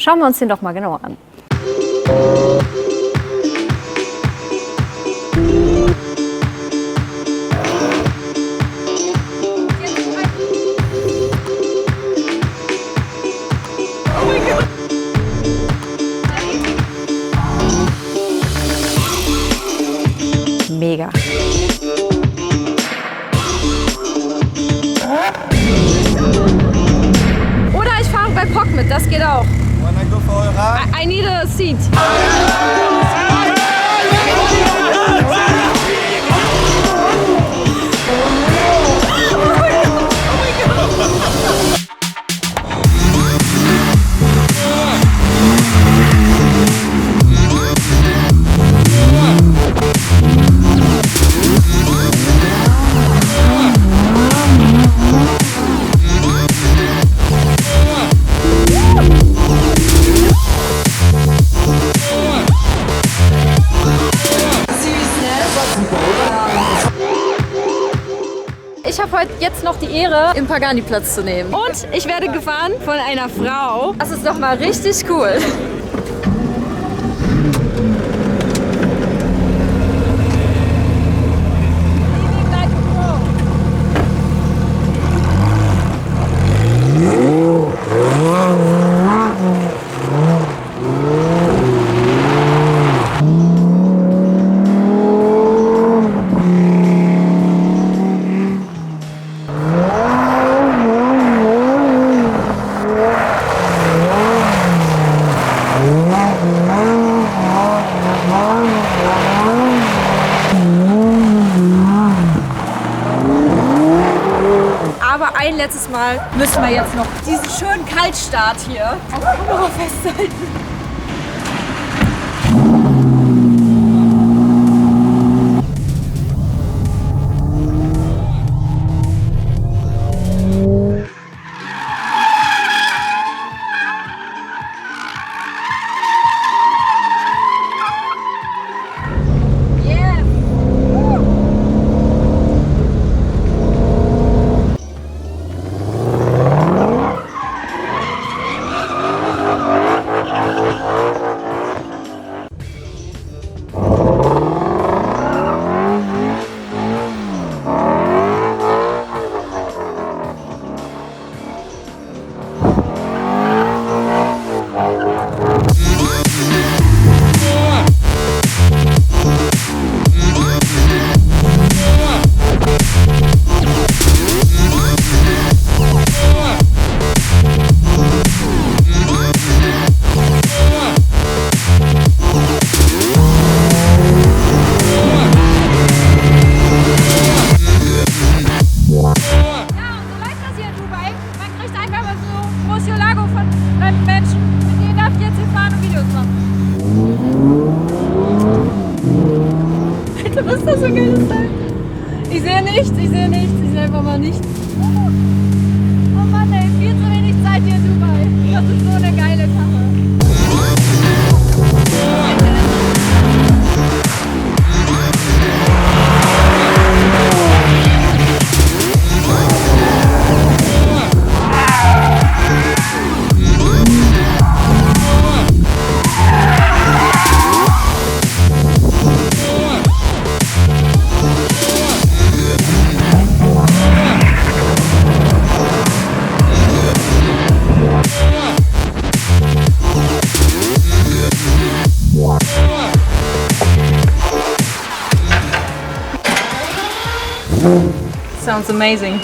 Schauen wir uns den doch mal genauer an. Mega. Oder ich fahre bei POC mit, das geht auch. I need a seat. Ich habe heute jetzt noch die Ehre, im Pagani-Platz zu nehmen. Und ich werde gefahren von einer Frau. Das ist doch mal richtig cool. Aber ein letztes Mal müssen wir jetzt noch diesen schönen Kaltstart hier auf Kamera festhalten. Was ist das so geiles Teil? Ich sehe nichts, ich sehe einfach mal nichts. Oh Mann ey, viel zu wenig Zeit hier in Dubai. Das ist so eine geile Karre. Sounds amazing.